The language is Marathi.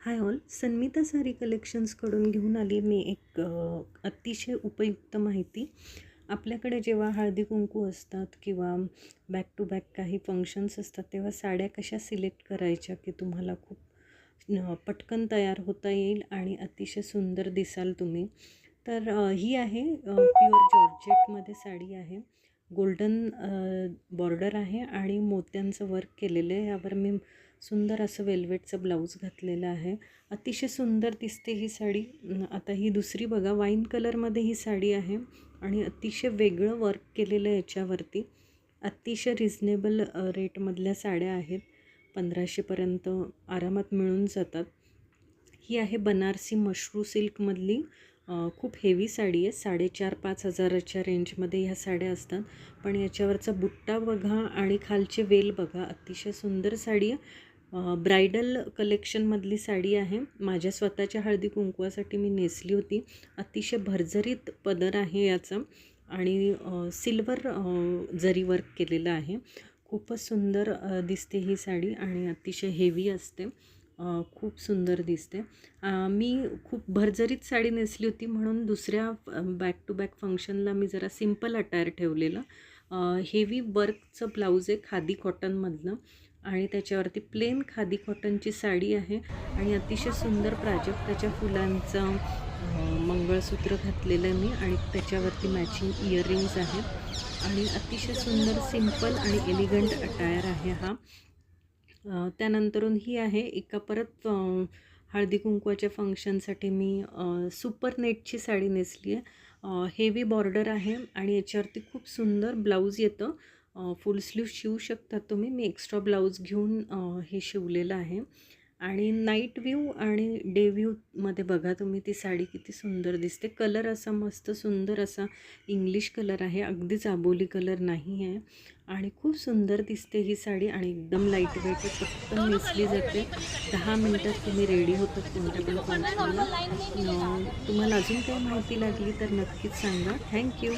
हाय ऑल, सन्मिता साडी कलेक्शन्सकडून घेऊन आली मी एक अतिशय उपयुक्त माहिती. आपल्याकडे जेव्हा हळदी कुंकू असतात किंवा बॅक टू बॅक काही फंक्शन्स असतात तेव्हा साड्या कशा सिलेक्ट करायच्या की तुम्हाला खूप पटकन तयार होता येईल आणि अतिशय सुंदर दिसाल तुम्ही. तर ही आहे प्युअर जॉर्जेटमध्ये साडी आहे. गोल्डन बॉर्डर आहे आणि मोत्यांचं वर्क केलेलं आहे. यावर मी सुंदर असं वेल्वेटचं ब्लाऊज घातलेलं आहे. अतिशय सुंदर दिसते ही साडी. आता ही दुसरी बघा, वाईन कलरमध्ये ही साडी आहे आणि अतिशय वेगळं वर्क केलेलं आहे याच्यावरती. अतिशय रिजनेबल रेटमधल्या साड्या आहेत. 1500पर्यंत आरामात मिळून जातात. ही आहे बनारसी मशरू सिल्कमधली खूप हेवी साडी आहे. 4,500-5 हजाराच्या रेंजमध्ये ह्या साड्या असतात. पण याच्यावरचा बुट्टा बघा आणि खालचे वेल बघा, अतिशय सुंदर साडी आहे. ब्रायडल कलेक्शनमधली साडी आहे. माझ्या स्वतःच्या हळदी कुंकवासाठी मी नेसली होती. अतिशय भरजरीत पदर आहे याचा आणि सिल्वर जरी वर्क केलेलं आहे. खूपच सुंदर दिसते ही साडी आणि अतिशय हेवी असते. खूप सुंदर दिसते. मी खूप भरजरीत साडी नेसली होती म्हणून दुसऱ्या बॅक टू बॅक फंक्शनला मी जरा सिम्पल अटायर ठेवलेलं. हेवी वर्कचं ब्लाऊज आहे खादी कॉटनमधलं आणि त्याच्यावरती प्लेन खादी कॉटनची साडी आहे आणि अतिशय सुंदर प्राजक्ताच्या फुलांचं मंगळसूत्र घातलेलं आहे मी आणि त्याच्यावरती मॅचिंग इयरिंग्स आहेत आणि अतिशय सुंदर सिंपल आणि एलिगंट अटायर आहे हा. त्यानंतरून ही आहे एका परत हळदी कुंकवाच्या फंक्शनसाठी मी सुपर नेटची साडी नेसली आहे. हेवी बॉर्डर आहे आणि याच्यावरती खूप सुंदर ब्लाऊज येतं. फुल स्लीव शिवू शकता तुम्ही. मी एक्स्ट्रा ब्लाऊज घेऊन हे शिवलेलं आहे आणि नाईट व्ह्यू आणि डे व्ह्यूमध्ये बघा तुम्ही ती साडी किती सुंदर दिसते. कलर असा मस्त सुंदर असा इंग्लिश कलर आहे, अगदीच आबोली कलर नाही आहे आणि खूप सुंदर दिसते ही साडी आणि एकदम लाईट वेट आहे. पटकन नेसली जाते. 10 मिनटात तुम्ही रेडी होतात कोणत्या पण फंक्शनला. तुम्हाला अजून काही माहिती लागली तर नक्कीच सांगा. थँक्यू.